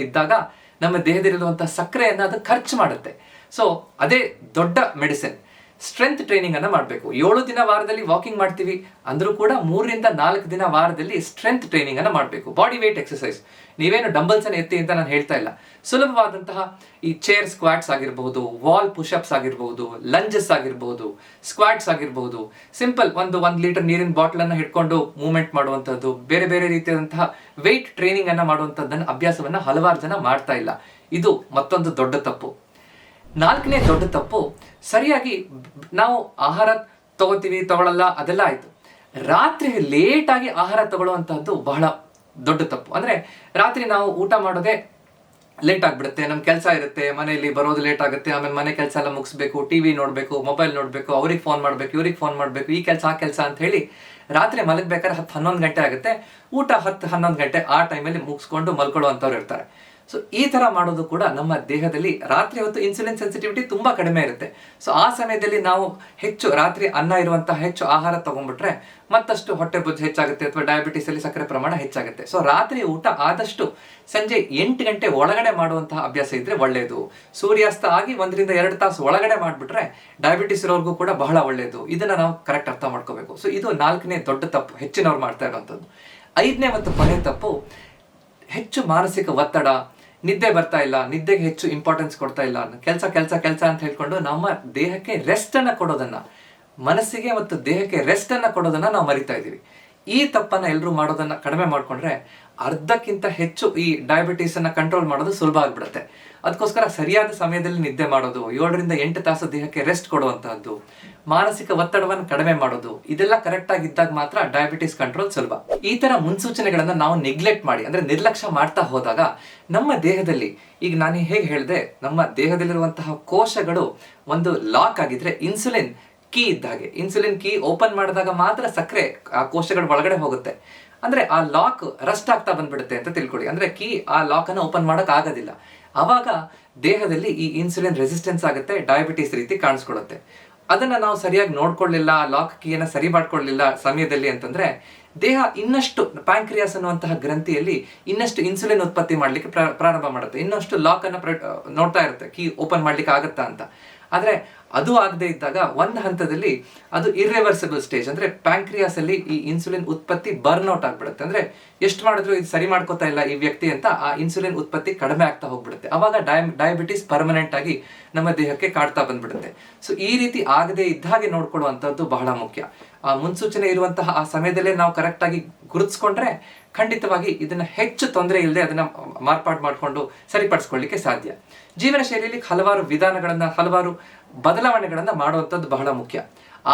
ಇದ್ದಾಗ ನಮ್ಮ ದೇಹದಲ್ಲಿರುವಂತಹ ಸಕ್ಕರೆಯನ್ನ ಅದು ಖರ್ಚು ಮಾಡುತ್ತೆ. ಸೊ ಅದೇ ದೊಡ್ಡ ಮೆಡಿಸಿನ್. ಸ್ಟ್ರೆಂತ್ ಟ್ರೈನಿಂಗ್ ಅನ್ನ ಮಾಡಬೇಕು. 7 ದಿನ ವಾರದಲ್ಲಿ ವಾಕಿಂಗ್ ಮಾಡ್ತೀವಿ ಅಂದ್ರೂ ಕೂಡ 3 ರಿಂದ 4 ದಿನ ವಾರದಲ್ಲಿ ಸ್ಟ್ರೆಂತ್ ಟ್ರೈನಿಂಗ್ ಅನ್ನ ಮಾಡಬೇಕು. Body weight exercise. ನೀವೇನು ಡಂಬಲ್ಸ್ ಅನ್ನು ಎತ್ತಿ ಅಂತ ನಾನು ಹೇಳ್ತಾ ಇಲ್ಲ. ಸುಲಭವಾದಂತಹ ಈ ಚೇರ್ ಸ್ಕ್ವಾಟ್ಸ್ ಆಗಿರಬಹುದು, ವಾಲ್ ಪುಷಪ್ಸ್ ಆಗಿರಬಹುದು, ಲಂಜಸ್ ಆಗಿರಬಹುದು, ಸ್ಕ್ವಾಟ್ಸ್ ಆಗಿರಬಹುದು, ಸಿಂಪಲ್ 1 ಲೀಟರ್ ನೀರಿನ ಬಾಟಲ್ ಅನ್ನ ಹಿಡ್ಕೊಂಡು ಮೂವ್ಮೆಂಟ್ ಮಾಡುವಂತದ್ದು, ಬೇರೆ ಬೇರೆ ರೀತಿಯಾದಂತಹ ವೇಟ್ ಟ್ರೈನಿಂಗ್ ಅನ್ನ ಮಾಡುವಂತದ್ದನ್ನ ಅಭ್ಯಾಸವನ್ನ ಹಲವಾರು ಜನ ಮಾಡ್ತಾ ಇಲ್ಲ. ಇದು ಮತ್ತೊಂದು ದೊಡ್ಡ ತಪ್ಪು. 4ನೇ ದೊಡ್ಡ ತಪ್ಪು, ಸರಿಯಾಗಿ ನಾವು ಆಹಾರ ತಗೊಳ್ಳಲ್ಲ ಅದೆಲ್ಲ ಆಯ್ತು. ರಾತ್ರಿ ಲೇಟ್ ಆಗಿ ಆಹಾರ ತಗೊಳ್ಳುವಂತಹದ್ದು ಬಹಳ ದೊಡ್ಡ ತಪ್ಪು. ಅಂದ್ರೆ ರಾತ್ರಿ ನಾವು ಊಟ ಮಾಡೋದೇ ಲೇಟ್ ಆಗ್ಬಿಡುತ್ತೆ. ನಮ್ ಕೆಲಸ ಇರುತ್ತೆ, ಮನೆಯಲ್ಲಿ ಬರೋದು ಲೇಟ್ ಆಗುತ್ತೆ, ಆಮೇಲೆ ಮನೆ ಕೆಲಸ ಎಲ್ಲ ಮುಗಿಸ್ಬೇಕು, ಟಿವಿ ನೋಡ್ಬೇಕು, ಮೊಬೈಲ್ ನೋಡ್ಬೇಕು, ಅವ್ರಿಗೆ ಫೋನ್ ಮಾಡ್ಬೇಕು, ಇವ್ರಿಗೆ ಫೋನ್ ಮಾಡ್ಬೇಕು, ಈ ಕೆಲಸ ಆ ಕೆಲಸ ಅಂತ ಹೇಳಿ ರಾತ್ರಿ ಮಲಗ್ಬೇಕಾದ್ರೆ 10-11 ಗಂಟೆ ಆಗುತ್ತೆ. ಊಟ 10-11 ಗಂಟೆ ಆ ಟೈಮಲ್ಲಿ ಮುಗಿಸ್ಕೊಂಡು ಮಲ್ಕೊಳ್ಳುವಂಥವ್ರು ಇರ್ತಾರೆ. ಸೊ ಈ ತರ ಮಾಡೋದು ಕೂಡ ನಮ್ಮ ದೇಹದಲ್ಲಿ ರಾತ್ರಿ ಹೊತ್ತು ಇನ್ಸುಲಿನ್ ಸೆನ್ಸಿಟಿವಿಟಿ ತುಂಬಾ ಕಡಿಮೆ ಇರುತ್ತೆ. ಸೊ ಆ ಸಮಯದಲ್ಲಿ ನಾವು ರಾತ್ರಿ ಅನ್ನ ಇರುವಂತಹ ಹೆಚ್ಚು ಆಹಾರ ತಗೊಂಡ್ಬಿಟ್ರೆ ಮತ್ತಷ್ಟು ಹೊಟ್ಟೆ ಬೊಜ್ಜು ಹೆಚ್ಚಾಗುತ್ತೆ, ಅಥವಾ ಡಯಾಬಿಟಿಸ್ ಅಲ್ಲಿ ಸಕ್ಕರೆ ಪ್ರಮಾಣ ಹೆಚ್ಚಾಗುತ್ತೆ. ಸೊ ರಾತ್ರಿ ಊಟ ಆದಷ್ಟು ಸಂಜೆ 8 ಗಂಟೆ ಒಳಗಡೆ ಮಾಡುವಂತಹ ಅಭ್ಯಾಸ ಇದ್ರೆ ಒಳ್ಳೆಯದು. ಸೂರ್ಯಾಸ್ತ ಆಗಿ 1 ರಿಂದ 2 ತಾಸು ಒಳಗಡೆ ಮಾಡ್ಬಿಟ್ರೆ ಡಯಾಬಿಟಿಸ್ ಇರೋರ್ಗೂ ಕೂಡ ಬಹಳ ಒಳ್ಳೆಯದು. ಇದನ್ನ ನಾವು ಕರೆಕ್ಟ್ ಅರ್ಥ ಮಾಡ್ಕೋಬೇಕು. ಸೊ ಇದು 4ನೇ ದೊಡ್ಡ ತಪ್ಪು ಹೆಚ್ಚಿನವ್ರು ಮಾಡ್ತಾ ಇರುವಂತದ್ದು. 5ನೇ ಮತ್ತು ಕೊನೆ ತಪ್ಪು, ಹೆಚ್ಚು ಮಾನಸಿಕ ಒತ್ತಡ, ನಿದ್ದೆ ಬರ್ತಾ ಇಲ್ಲ, ನಿದ್ದೆಗೆ ಹೆಚ್ಚು ಇಂಪಾರ್ಟೆನ್ಸ್ ಕೊಡ್ತಾ ಇಲ್ಲ, ಕೆಲಸ ಅಂತ ಹೇಳ್ಕೊಂಡು ನಮ್ಮ ದೇಹಕ್ಕೆ ರೆಸ್ಟ್ ಅನ್ನ ಕೊಡೋದನ್ನ, ಮನಸ್ಸಿಗೆ ಮತ್ತು ದೇಹಕ್ಕೆ ರೆಸ್ಟ್ ಅನ್ನ ಕೊಡೋದನ್ನ ನಾವು ಮರಿತಾ ಇದೀವಿ. ಈ ತಪ್ಪನ್ನ ಎಲ್ಲರೂ ಮಾಡೋದನ್ನ ಕಡಿಮೆ ಮಾಡ್ಕೊಂಡ್ರೆ ಅರ್ಧಕ್ಕಿಂತ ಹೆಚ್ಚು ಈ ಡಯಾಬಿಟೀಸ್ ಅನ್ನ ಕಂಟ್ರೋಲ್ ಮಾಡೋದು ಸುಲಭ ಆಗ್ಬಿಡುತ್ತೆ. ಅದಕ್ಕೋಸ್ಕರ ಸರಿಯಾದ ಸಮಯದಲ್ಲಿ ನಿದ್ದೆ ಮಾಡೋದು, 7 ರಿಂದ 8 ತಾಸು ದೇಹಕ್ಕೆ ರೆಸ್ಟ್ ಕೊಡುವಂತಹದ್ದು, ಮಾನಸಿಕ ಒತ್ತಡವನ್ನು ಕಡಿಮೆ ಮಾಡೋದು, ಇದೆಲ್ಲ ಕರೆಕ್ಟ್ ಆಗಿದ್ದಾಗ ಮಾತ್ರ ಡಯಾಬಿಟಿಸ್ ಕಂಟ್ರೋಲ್ ಸುಲಭ. ಈ ತರ ಮುನ್ಸೂಚನೆಗಳನ್ನ ನಾವು ನೆಗ್ಲೆಕ್ಟ್ ಮಾಡಿ, ಅಂದ್ರೆ ನಿರ್ಲಕ್ಷ್ಯ ಮಾಡ್ತಾ ಹೋದಾಗ ನಮ್ಮ ದೇಹದಲ್ಲಿ, ಈಗ ನಾನು ಹೇಗೆ ಹೇಳಿದೆ, ನಮ್ಮ ದೇಹದಲ್ಲಿರುವಂತಹ ಕೋಶಗಳು ಒಂದು ಲಾಕ್ ಆಗಿದ್ರೆ ಇನ್ಸುಲಿನ್ ಕೀ ಇದ್ದಾಗೆ. ಇನ್ಸುಲಿನ್ ಕೀ ಓಪನ್ ಮಾಡಿದಾಗ ಮಾತ್ರ ಸಕ್ಕರೆ ಆ ಕೋಶಗಳ ಒಳಗಡೆ ಹೋಗುತ್ತೆ. ಅಂದ್ರೆ ಆ ಲಾಕ್ ರಸ್ಟ್ ಆಗ್ತಾ ಬಂದ್ಬಿಡುತ್ತೆ ಅಂತ ತಿಳ್ಕೊಳ್ಳಿ. ಅಂದ್ರೆ ಕೀ ಆ ಲಾಕ್ ಅನ್ನ ಓಪನ್ ಮಾಡಕ್ ಆಗೋದಿಲ್ಲ. ಅವಾಗ ದೇಹದಲ್ಲಿ ಈ ಇನ್ಸುಲಿನ್ ರೆಸಿಸ್ಟೆನ್ಸ್ ಆಗುತ್ತೆ, ಡಯಾಬಿಟಿಸ್ ರೀತಿ ಕಾಣಿಸ್ಕೊಳ್ಳುತ್ತೆ. ಅದನ್ನ ನಾವು ಸರಿಯಾಗಿ ನೋಡ್ಕೊಳ್ಳಿಲ್ಲ, ಲಾಕ್ ಕೀಯನ್ನ ಸರಿ ಮಾಡ್ಕೊಳ್ಳಿಲ್ಲ ಸಮಯದಲ್ಲಿ ಅಂತಂದ್ರೆ ದೇಹ ಇನ್ನಷ್ಟು ಪ್ಯಾಂಕ್ರಿಯಾಸ್ ಅನ್ನುವಂತಹ ಗ್ರಂಥಿಯಲ್ಲಿ ಇನ್ನಷ್ಟು ಇನ್ಸುಲಿನ್ ಉತ್ಪತ್ತಿ ಮಾಡ್ಲಿಕ್ಕೆ ಪ್ರಾರಂಭ ಮಾಡುತ್ತೆ. ಇನ್ನಷ್ಟು ಲಾಕ್ ಅನ್ನ ನೋಡ್ತಾ ಇರುತ್ತೆ, ಕೀ ಓಪನ್ ಮಾಡ್ಲಿಕ್ಕೆ ಆಗತ್ತಾ ಅಂತ. ಆದ್ರೆ ಅದು ಆಗದೆ ಇದ್ದಾಗ ಒಂದು ಹಂತದಲ್ಲಿ ಅದು ಇರ್ರಿವರ್ಸಿಬಲ್ ಸ್ಟೇಜ್, ಅಂದ್ರೆ ಪ್ಯಾಂಕ್ರಿಯಾಸ್ ಅಲ್ಲಿ ಈ ಇನ್ಸುಲಿನ್ ಉತ್ಪತ್ತಿ ಬರ್ನ್ಔಟ್ ಆಗ್ಬಿಡುತ್ತೆ. ಅಂದ್ರೆ ಎಷ್ಟು ಮಾಡಿದ್ರು ಇದು ಸರಿ ಮಾಡ್ಕೋತಾ ಇಲ್ಲ ಈ ವ್ಯಕ್ತಿ ಅಂತ ಆ ಇನ್ಸುಲಿನ್ ಉತ್ಪತ್ತಿ ಕಡಿಮೆ ಆಗ್ತಾ ಹೋಗ್ಬಿಡುತ್ತೆ. ಅವಾಗ ಡಯಾಬಿಟಿಸ್ ಪರ್ಮನೆಂಟ್ ಆಗಿ ನಮ್ಮ ದೇಹಕ್ಕೆ ಕಾಡ್ತಾ ಬಂದ್ಬಿಡುತ್ತೆ. ಸೊ ಈ ರೀತಿ ಆಗದೆ ಇದ್ದ ಹಾಗೆ ನೋಡ್ಕೊಳ್ಳುವಂತದ್ದು ಬಹಳ ಮುಖ್ಯ. ಆ ಮುನ್ಸೂಚನೆ ಇರುವಂತಹ ಆ ಸಮಯದಲ್ಲೇ ನಾವು ಕರೆಕ್ಟ್ ಆಗಿ ಗುರುತಿಸ್ಕೊಂಡ್ರೆ ಖಂಡಿತವಾಗಿ ಇದನ್ನ ಹೆಚ್ಚು ತೊಂದರೆ ಇಲ್ಲದೆ ಅದನ್ನ ಮಾರ್ಪಾಡು ಮಾಡಿಕೊಂಡು ಸರಿಪಡಿಸ್ಕೊಳ್ಳಿಕ್ಕೆ ಸಾಧ್ಯ. ಜೀವನ ಶೈಲಿಯಲ್ಲಿ ಹಲವಾರು ವಿಧಾನಗಳನ್ನ, ಹಲವಾರು ಬದಲಾವಣೆಗಳನ್ನ ಮಾಡುವಂಥದ್ದು ಬಹಳ ಮುಖ್ಯ.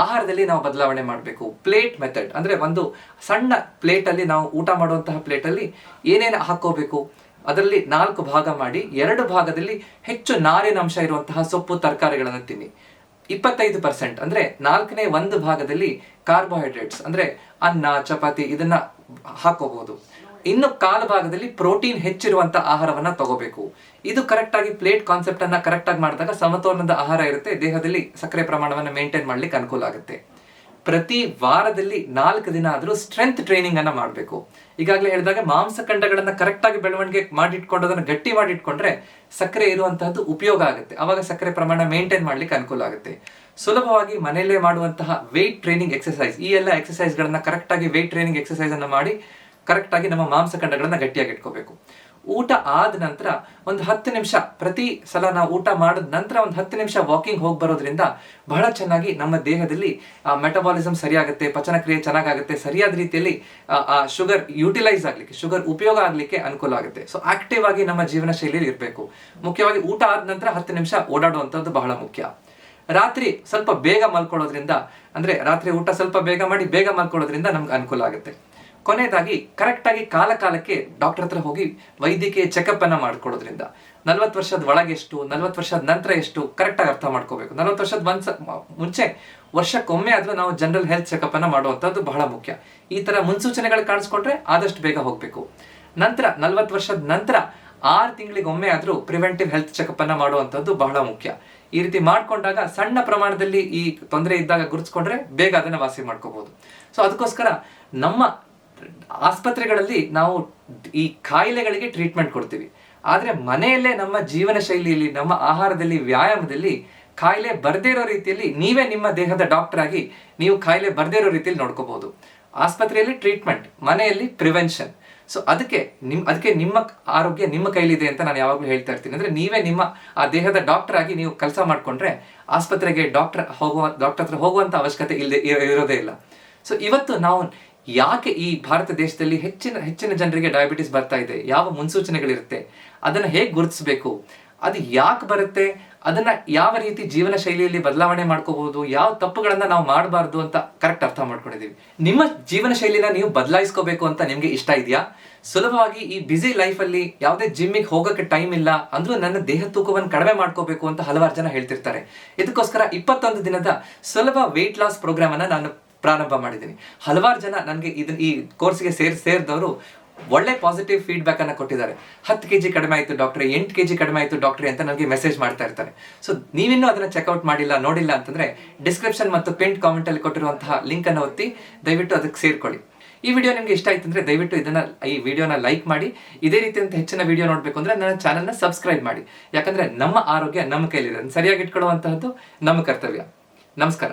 ಆಹಾರದಲ್ಲಿ ನಾವು ಬದಲಾವಣೆ ಮಾಡಬೇಕು. ಪ್ಲೇಟ್ ಮೆಥಡ್ ಅಂದ್ರೆ ಒಂದು ಸಣ್ಣ ಪ್ಲೇಟ್ ಅಲ್ಲಿ ನಾವು ಊಟ ಮಾಡುವಂತಹ ಪ್ಲೇಟ್ ಅಲ್ಲಿ ಏನೇನು ಹಾಕೋಬೇಕು, ಅದರಲ್ಲಿ 4 ಭಾಗ ಮಾಡಿ 2 ಭಾಗದಲ್ಲಿ ಹೆಚ್ಚು ನಾರಿನ ಅಂಶ ಇರುವಂತಹ ಸೊಪ್ಪು ತರಕಾರಿಗಳನ್ನು ತಿನ್ನಿ. 25% ಅಂದ್ರೆ 4ನೇ 1 ಭಾಗದಲ್ಲಿ ಕಾರ್ಬೋಹೈಡ್ರೇಟ್ಸ್ ಅಂದ್ರೆ ಅನ್ನ, ಚಪಾತಿ ಇದನ್ನ ಹಾಕೋಬಹುದು. ಇನ್ನು 1/4 ಭಾಗದಲ್ಲಿ ಪ್ರೋಟೀನ್ ಹೆಚ್ಚಿರುವಂತ ಆಹಾರವನ್ನ ತಗೋಬೇಕು. ಇದು ಕರೆಕ್ಟ್ ಆಗಿ ಪ್ಲೇಟ್ ಕಾನ್ಸೆಪ್ಟ್ ಅನ್ನ ಕರೆಕ್ಟ್ ಆಗಿ ಮಾಡಿದಾಗ ಸಮತೋಲನದ ಆಹಾರ ಇರುತ್ತೆ, ದೇಹದಲ್ಲಿ ಸಕ್ಕರೆ ಪ್ರಮಾಣವನ್ನು ಮೇಂಟೈನ್ ಮಾಡ್ಲಿಕ್ಕೆ ಅನುಕೂಲ ಆಗುತ್ತೆ. ಪ್ರತಿ ವಾರದಲ್ಲಿ 4 ದಿನ ಆದ್ರೂ ಸ್ಟ್ರೆಂತ್ ಟ್ರೈನಿಂಗ್ ಅನ್ನ ಮಾಡಬೇಕು. ಈಗಾಗಲೇ ಹೇಳಿದಾಗ ಮಾಂಸಖಂಡಗಳನ್ನ ಕರೆಕ್ಟ್ ಆಗಿ ಬೆಳವಣಿಗೆ ಮಾಡಿಟ್ಕೊಂಡು ಅದನ್ನ ಗಟ್ಟಿ ಮಾಡಿಟ್ಕೊಂಡ್ರೆ ಸಕ್ಕರೆ ಇರುವಂತಹದ್ದು ಉಪಯೋಗ ಆಗುತ್ತೆ. ಅವಾಗ ಸಕ್ಕರೆ ಪ್ರಮಾಣ ಮೇಂಟೈನ್ ಮಾಡ್ಲಿಕ್ಕೆ ಅನುಕೂಲ ಆಗುತ್ತೆ. ಸುಲಭವಾಗಿ ಮನೆಯಲ್ಲೇ ಮಾಡುವಂತಹ ವೇಟ್ ಟ್ರೈನಿಂಗ್ ಎಕ್ಸರ್ಸೈಸ್, ಈ ಎಲ್ಲ ಎಕ್ಸರ್ಸೈಸ್ ಗಳನ್ನ ಕರೆಕ್ಟ್ ಆಗಿ ವೇಟ್ ಟ್ರೈನಿಂಗ್ ಎಕ್ಸರ್ಸೈಸ್ ಅನ್ನ ಮಾಡಿ ಕರೆಕ್ಟ್ ಆಗಿ ನಮ್ಮ ಮಾಂಸಖಂಡಗಳನ್ನ ಗಟ್ಟಿಯಾಗಿ ಇಟ್ಕೋಬೇಕು. ಊಟ ಆದ ನಂತರ ಒಂದು 10 ನಿಮಿಷ, ಪ್ರತಿ ಸಲ ನಾವು ಊಟ ಮಾಡಿದ ನಂತರ ಒಂದು 10 ನಿಮಿಷ ವಾಕಿಂಗ್ ಹೋಗಿ ಬರೋದ್ರಿಂದ ಬಹಳ ಚೆನ್ನಾಗಿ ನಮ್ಮ ದೇಹದಲ್ಲಿ ಮೆಟಬಾಲಿಸಮ್ ಸರಿಯಾಗುತ್ತೆ, ಪಚನ ಕ್ರಿಯೆ ಚೆನ್ನಾಗುತ್ತೆ, ಸರಿಯಾದ ರೀತಿಯಲ್ಲಿ ಆ ಶುಗರ್ ಯುಟಿಲೈಸ್ ಆಗ್ಲಿಕ್ಕೆ, ಶುಗರ್ ಉಪಯೋಗ ಆಗ್ಲಿಕ್ಕೆ ಅನುಕೂಲ ಆಗುತ್ತೆ. ಸೊ ಆಕ್ಟಿವ್ ಆಗಿ ನಮ್ಮ ಜೀವನ ಶೈಲಿಯಲ್ಲಿ ಇರಬೇಕು. ಮುಖ್ಯವಾಗಿ ಊಟ ಆದ ನಂತರ 10 ನಿಮಿಷ ಓಡಾಡುವಂಥದ್ದು ಬಹಳ ಮುಖ್ಯ. ರಾತ್ರಿ ಸ್ವಲ್ಪ ಬೇಗ ಮಲ್ಕೊಳ್ಳೋದ್ರಿಂದ, ಅಂದ್ರೆ ರಾತ್ರಿ ಊಟ ಸ್ವಲ್ಪ ಬೇಗ ಮಾಡಿ ಬೇಗ ಮಲ್ಕೊಳ್ಳೋದ್ರಿಂದ ನಮ್ಗೆ ಅನುಕೂಲ ಆಗುತ್ತೆ. ಕೊನೆಯದಾಗಿ ಕರೆಕ್ಟ್ ಆಗಿ ಕಾಲಕ್ಕೆ ಡಾಕ್ಟರ್ ಹತ್ರ ಹೋಗಿ ವೈದ್ಯಕೀಯ ಚೆಕಪ್ ಅನ್ನ ಮಾಡ್ಕೊಳ್ಳೋದ್ರಿಂದ 40 ವರ್ಷದ ಒಳಗೆ ಎಷ್ಟು, 40 ವರ್ಷದ ನಂತರ ಎಷ್ಟು ಕರೆಕ್ಟ್ ಆಗಿ ಅರ್ಥ ಮಾಡ್ಕೋಬೇಕು. 40 ವರ್ಷದ ಮುಂಚೆ ವರ್ಷಕ್ಕೊಮ್ಮೆ ಆದ್ರೂ ನಾವು ಜನರಲ್ ಹೆಲ್ತ್ ಚೆಕಪ್ ಅನ್ನ ಮಾಡುವಂತದ್ದು ಬಹಳ ಮುಖ್ಯ. ಈ ತರ ಮುನ್ಸೂಚನೆಗಳು ಕಾಣಿಸ್ಕೊಂಡ್ರೆ ಆದಷ್ಟು ಬೇಗ ಹೋಗ್ಬೇಕು. ನಂತರ 40 ವರ್ಷದ ನಂತರ 6 ತಿಂಗಳಿಗೊಮ್ಮೆ ಆದ್ರೂ ಪ್ರಿವೆಂಟಿವ್ ಹೆಲ್ತ್ ಚೆಕಪ್ ಅನ್ನ ಮಾಡುವಂತದ್ದು ಬಹಳ ಮುಖ್ಯ. ಈ ರೀತಿ ಮಾಡ್ಕೊಂಡಾಗ ಸಣ್ಣ ಪ್ರಮಾಣದಲ್ಲಿ ಈ ತೊಂದರೆ ಇದ್ದಾಗ ಗುರುತಿಸ್ಕೊಂಡ್ರೆ ಬೇಗ ಅದನ್ನ ವಾಸಿ ಮಾಡ್ಕೋಬಹುದು. ಸೊ ಅದಕ್ಕೋಸ್ಕರ ನಮ್ಮ ಆಸ್ಪತ್ರೆಗಳಲ್ಲಿ ನಾವು ಈ ಕಾಯಿಲೆಗಳಿಗೆ ಟ್ರೀಟ್ಮೆಂಟ್ ಕೊಡ್ತೀವಿ, ಆದ್ರೆ ಮನೆಯಲ್ಲೇ ನಮ್ಮ ಜೀವನ ಶೈಲಿಯಲ್ಲಿ, ನಮ್ಮ ಆಹಾರದಲ್ಲಿ, ವ್ಯಾಯಾಮದಲ್ಲಿ ಕಾಯಿಲೆ ಬರ್ದೇ ಇರೋ ರೀತಿಯಲ್ಲಿ ನೀವೇ ನಿಮ್ಮ ದೇಹದ ಡಾಕ್ಟರ್ ಆಗಿ ನೀವು ಕಾಯಿಲೆ ಬರ್ದೇ ಇರೋ ರೀತಿಯಲ್ಲಿ ನೋಡ್ಕೋಬಹುದು. ಆಸ್ಪತ್ರೆಯಲ್ಲಿ ಟ್ರೀಟ್ಮೆಂಟ್, ಮನೆಯಲ್ಲಿ ಪ್ರಿವೆನ್ಷನ್. ಸೊ ಅದಕ್ಕೆ ನಿಮ್ಮ ಆರೋಗ್ಯ ನಿಮ್ಮ ಕೈಲಿದೆ ಅಂತ ನಾನು ಯಾವಾಗಲೂ ಹೇಳ್ತಾ ಇರ್ತೀನಿ. ಅಂದ್ರೆ ನೀವೇ ನಿಮ್ಮ ಆ ದೇಹದ ಡಾಕ್ಟರ್ ಆಗಿ ನೀವು ಕೆಲಸ ಮಾಡ್ಕೊಂಡ್ರೆ ಆಸ್ಪತ್ರೆಗೆ ಡಾಕ್ಟರ್ ಹತ್ರ ಹೋಗುವಂತ ಅವಶ್ಯಕತೆ ಇರೋದೇ ಇಲ್ಲ. ಸೊ ಇವತ್ತು ನಾವು ಯಾಕೆ ಈ ಭಾರತ ದೇಶದಲ್ಲಿ ಹೆಚ್ಚಿನ ಜನರಿಗೆ ಡಯಾಬಿಟಿಸ್ ಬರ್ತಾ ಇದೆ, ಯಾವ ಮುನ್ಸೂಚನೆಗಳಿರುತ್ತೆ, ಅದನ್ನ ಹೇಗೆ ಗುರುತಿಸಬೇಕು, ಅದು ಯಾಕೆ ಬರುತ್ತೆ, ಅದನ್ನ ಯಾವ ರೀತಿ ಜೀವನ ಶೈಲಿಯಲ್ಲಿ ಬದಲಾವಣೆ ಮಾಡ್ಕೋಬಹುದು, ಯಾವ ತಪ್ಪುಗಳನ್ನ ನಾವು ಮಾಡಬಾರ್ದು ಅಂತ ಕರೆಕ್ಟ್ ಅರ್ಥ ಮಾಡ್ಕೊಂಡಿದೀವಿ. ನಿಮ್ಮ ಜೀವನ ಶೈಲಿನ ನೀವು ಬದಲಾಯಿಸ್ಕೋಬೇಕು ಅಂತ ನಿಮ್ಗೆ ಇಷ್ಟ ಇದೆಯಾ? ಸುಲಭವಾಗಿ ಈ ಬ್ಯುಸಿ ಲೈಫಲ್ಲಿ ಯಾವುದೇ ಜಿಮ್ಮಿಗೆ ಹೋಗೋಕೆ ಟೈಮ್ ಇಲ್ಲ ಅಂದ್ರೂ ನನ್ನ ದೇಹ ತೂಕವನ್ನು ಕಡಿಮೆ ಮಾಡ್ಕೋಬೇಕು ಅಂತ ಹಲವಾರು ಜನ ಹೇಳ್ತಿರ್ತಾರೆ. ಇದಕ್ಕೋಸ್ಕರ 21 ದಿನದ ಸುಲಭ ವೆಯ್ಟ್ ಲಾಸ್ ಪ್ರೋಗ್ರಾಮ್ ಅನ್ನ ನಾನು ಪ್ರಾರಂಭ ಮಾಡಿದ್ದೀನಿ. ಹಲವಾರು ಜನ ನನಗೆ ಈ ಕೋರ್ಸ್ಗೆ ಸೇರಿದವರು ಒಳ್ಳೆ ಪಾಸಿಟಿವ್ ಫೀಡ್ಬ್ಯಾಕ್ ಅನ್ನ ಕೊಟ್ಟಿದ್ದಾರೆ. 10 kg ಕಡಿಮೆ ಆಯಿತು ಡಾಕ್ಟ್ರೆ, 8 kg ಕಡಿಮೆ ಆಯಿತು ಡಾಕ್ಟ್ರೆ ಅಂತ ನನಗೆ ಮೆಸೇಜ್ ಮಾಡ್ತಾ ಇರ್ತಾರೆ. ಸೊ ನೀವಿನ್ನೂ ಅದನ್ನ ಚೆಕ್ಔಟ್ ನೋಡಿಲ್ಲ ಅಂತಂದ್ರೆ ಡಿಸ್ಕ್ರಿಪ್ಷನ್ ಮತ್ತು ಪಿನ್ ಕಾಮೆಂಟ್ ಅಲ್ಲಿ ಕೊಟ್ಟಿರುವಂತಹ ಲಿಂಕ್ ಅನ್ನು ಒತ್ತಿ ದಯವಿಟ್ಟು ಅದಕ್ಕೆ ಸೇರ್ಕೊಳ್ಳಿ. ಈ ವಿಡಿಯೋ ನಿಮ್ಗೆ ಇಷ್ಟ ಆಯ್ತು ಅಂದ್ರೆ ದಯವಿಟ್ಟು ಈ ವಿಡಿಯೋನ ಲೈಕ್ ಮಾಡಿ. ಇದೇ ರೀತಿಯಂತ ಹೆಚ್ಚಿನ ವಿಡಿಯೋ ನೋಡ್ಬೇಕು ಅಂದ್ರೆ ನನ್ನ ಚಾನಲ್ನ ಸಬ್ಸ್ಕ್ರೈಬ್ ಮಾಡಿ. ಯಾಕಂದ್ರೆ ನಮ್ಮ ಆರೋಗ್ಯ ನಮ್ಮ ಕೈಲಿದೆ, ಸರಿಯಾಗಿ ಇಟ್ಕೊಳ್ಳುವಂತಹದ್ದು ನಮ್ಮ ಕರ್ತವ್ಯ. ನಮಸ್ಕಾರ.